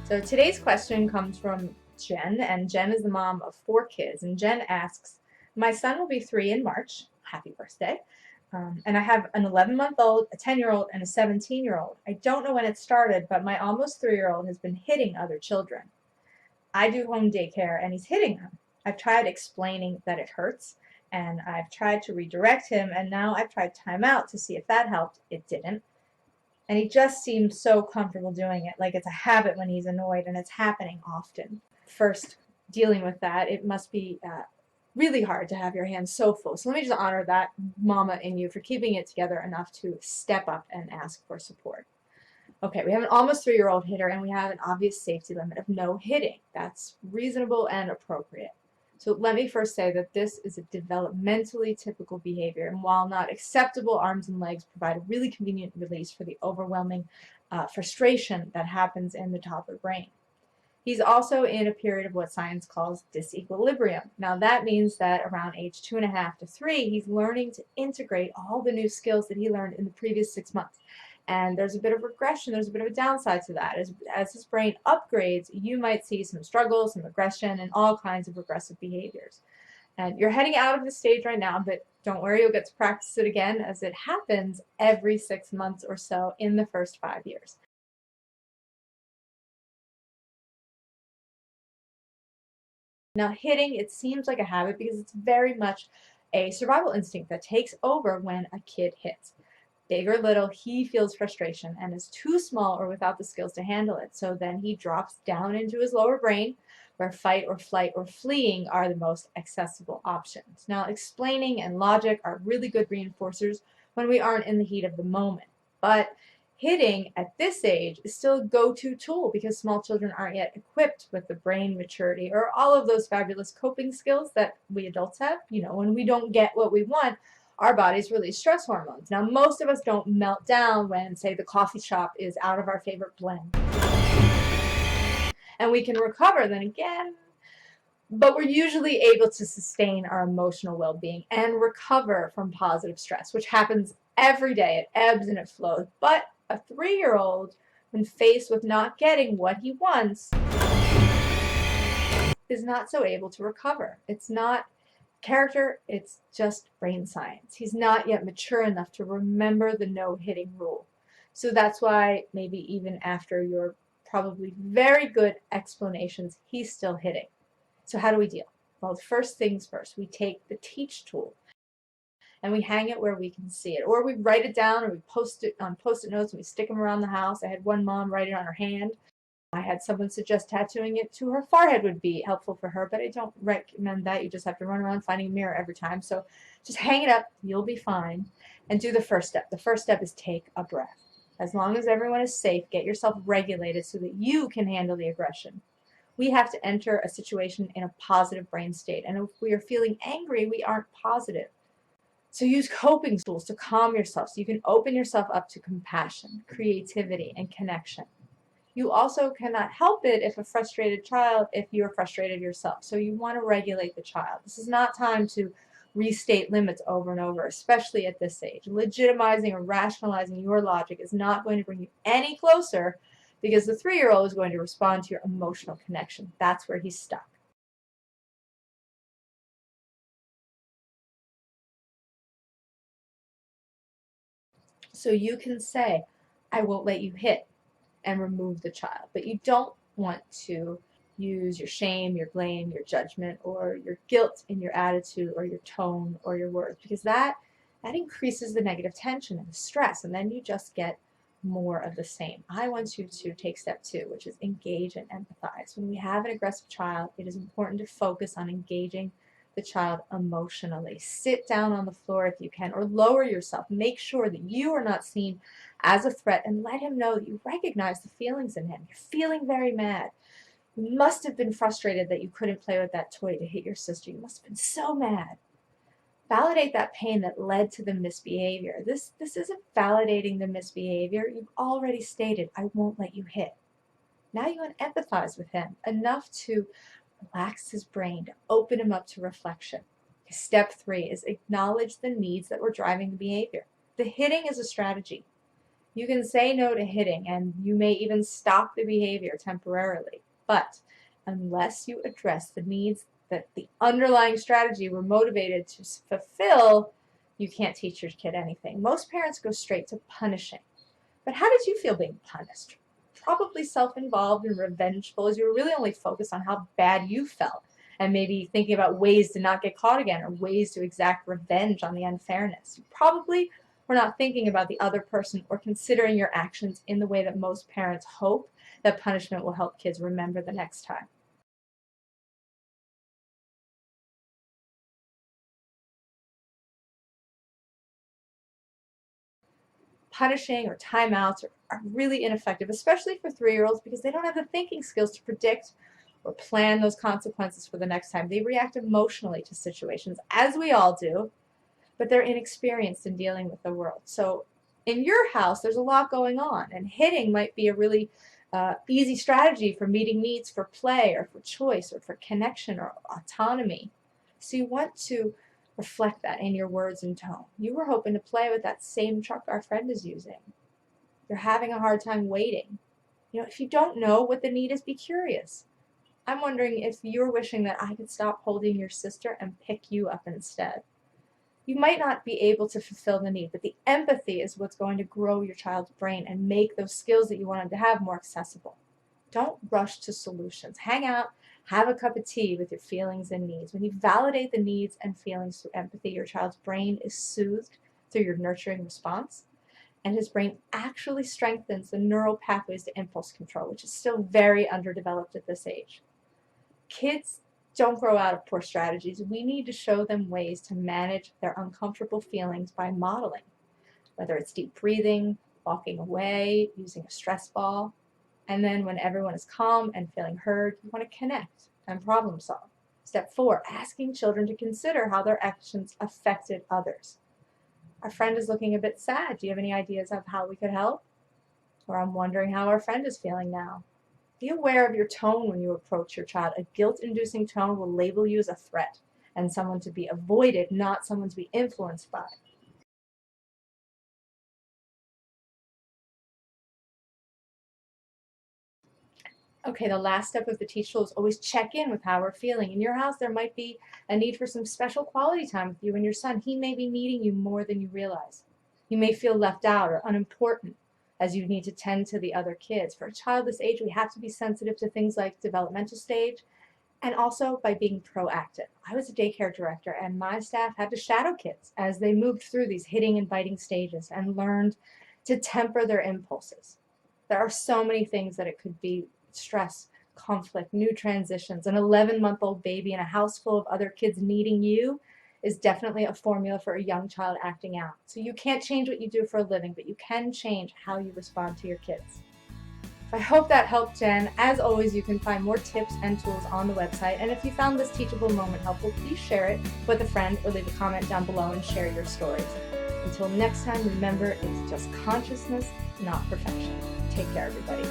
So today's question comes from Jen, and Jen is the mom of 4 kids. And Jen asks, my son will be 3 in March. Happy birthday. And I have an 11-month-old, a 10-year-old, and a 17-year-old. I don't know when it started, but my almost 3-year-old has been hitting other children. I do home daycare, and he's hitting them. I've tried explaining that it hurts, and I've tried to redirect him, and now I've tried timeout to see if that helped. It didn't. And he just seems so comfortable doing it, like it's a habit when he's annoyed, and it's happening often. First, dealing with that, it must be really hard to have your hands so full. So let me just honor that mama in you for keeping it together enough to step up and ask for support. Okay, we have an almost 3-year-old hitter, and we have an obvious safety limit of no hitting. That's reasonable and appropriate. So let me first say that this is a developmentally typical behavior, and while not acceptable, arms and legs provide a really convenient release for the overwhelming frustration that happens in the toddler brain. He's also in a period of what science calls disequilibrium. Now that means that around age 2.5 to 3, he's learning to integrate all the new skills that he learned in the previous 6 months. And there's a bit of regression, there's a bit of a downside to that. As his brain upgrades, you might see some struggles, some aggression, and all kinds of regressive behaviors. And you're heading out of this stage right now, but don't worry, you'll get to practice it again as it happens every 6 months or so in the first 5 years. Now, hitting, it seems like a habit because it's very much a survival instinct that takes over when a kid hits. Big or little, he feels frustration and is too small or without the skills to handle it. So then he drops down into his lower brain, where fight or flight or fleeing are the most accessible options. Now, explaining and logic are really good reinforcers when we aren't in the heat of the moment. But hitting at this age is still a go-to tool because small children aren't yet equipped with the brain maturity or all of those fabulous coping skills that we adults have. You know, when we don't get what we want, our bodies release stress hormones. Now, most of us don't melt down when, say, the coffee shop is out of our favorite blend. And we can recover then again, but we're usually able to sustain our emotional well-being and recover from positive stress, which happens every day. It ebbs and it flows. But a 3-year-old, when faced with not getting what he wants, is not so able to recover. It's not character, it's just brain science. He's not yet mature enough to remember the no hitting rule. So that's why maybe even after your probably very good explanations, he's still hitting. So how do we deal? Well, first things first, we take the teach tool and we hang it where we can see it. Or we write it down, or we post it on post-it notes and we stick them around the house. I had one mom write it on her hand. I had someone suggest tattooing it to her forehead would be helpful for her, but I don't recommend that. You just have to run around finding a mirror every time. So just hang it up, you'll be fine, and do the first step. The first step is take a breath. As long as everyone is safe, get yourself regulated so that you can handle the aggression. We have to enter a situation in a positive brain state, and if we are feeling angry, we aren't positive. So use coping tools to calm yourself so you can open yourself up to compassion, creativity, and connection. You also cannot help it if you're frustrated yourself. So you want to regulate the child. This is not time to restate limits over and over, especially at this age. Legitimizing or rationalizing your logic is not going to bring you any closer because the 3-year-old is going to respond to your emotional connection. That's where he's stuck. So you can say, I won't let you hit, and remove the child. But you don't want to use your shame, your blame, your judgment, or your guilt in your attitude or your tone or your words, because that increases the negative tension and the stress, and then you just get more of the same. I want you to take step 2, which is engage and empathize. When we have an aggressive child, it is important to focus on engaging the child emotionally. Sit down on the floor if you can, or lower yourself. Make sure that you are not seen as a threat, and let him know that you recognize the feelings in him. You're feeling very mad. You must have been frustrated that you couldn't play with that toy to hit your sister. You must have been so mad. Validate that pain that led to the misbehavior. This isn't validating the misbehavior. You've already stated, I won't let you hit. Now you want to empathize with him enough to relax his brain, to open him up to reflection. Step 3 is acknowledge the needs that were driving the behavior. The hitting is a strategy. You can say no to hitting, and you may even stop the behavior temporarily. But unless you address the needs that the underlying strategy were motivated to fulfill, you can't teach your kid anything. Most parents go straight to punishing. But how did you feel being punished? Probably self-involved and revengeful, as you were really only focused on how bad you felt and maybe thinking about ways to not get caught again or ways to exact revenge on the unfairness. You probably were not thinking about the other person or considering your actions in the way that most parents hope that punishment will help kids remember the next time. Punishing or timeouts are really ineffective, especially for 3-year-olds, because they don't have the thinking skills to predict or plan those consequences for the next time. They react emotionally to situations, as we all do, but they're inexperienced in dealing with the world. So in your house, there's a lot going on, and hitting might be a really easy strategy for meeting needs for play or for choice or for connection or autonomy. So you want to reflect that in your words and tone. You were hoping to play with that same truck our friend is using. You're having a hard time waiting. If you don't know what the need is, be curious. I'm wondering if you're wishing that I could stop holding your sister and pick you up instead. You might not be able to fulfill the need, but the empathy is what's going to grow your child's brain and make those skills that you wanted to have more accessible. Don't rush to solutions. Hang out, have a cup of tea with your feelings and needs. When you validate the needs and feelings through empathy, your child's brain is soothed through your nurturing response, and his brain actually strengthens the neural pathways to impulse control, which is still very underdeveloped at this age. Kids don't grow out of poor strategies. We need to show them ways to manage their uncomfortable feelings by modeling, whether it's deep breathing, walking away, using a stress ball. And then when everyone is calm and feeling heard, you want to connect and problem solve. Step 4, asking children to consider how their actions affected others. Our friend is looking a bit sad. Do you have any ideas of how we could help? Or I'm wondering how our friend is feeling now. Be aware of your tone when you approach your child. A guilt-inducing tone will label you as a threat and someone to be avoided, not someone to be influenced by. Okay, the last step of the teach tool is always check in with how we're feeling. In your house, there might be a need for some special quality time with you and your son. He may be needing you more than you realize. You may feel left out or unimportant as you need to tend to the other kids. For a child this age, we have to be sensitive to things like developmental stage and also by being proactive. I was a daycare director, and my staff had to shadow kids as they moved through these hitting and biting stages and learned to temper their impulses. There are so many things that it could be: stress, conflict, new transitions. An 11-month-old baby in a house full of other kids needing you is definitely a formula for a young child acting out. So you can't change what you do for a living, but you can change how you respond to your kids. I hope that helped, Jen. As always, you can find more tips and tools on the website. And if you found this teachable moment helpful, please share it with a friend or leave a comment down below and share your stories. Until next time, remember, it's just consciousness, not perfection. Take care, everybody.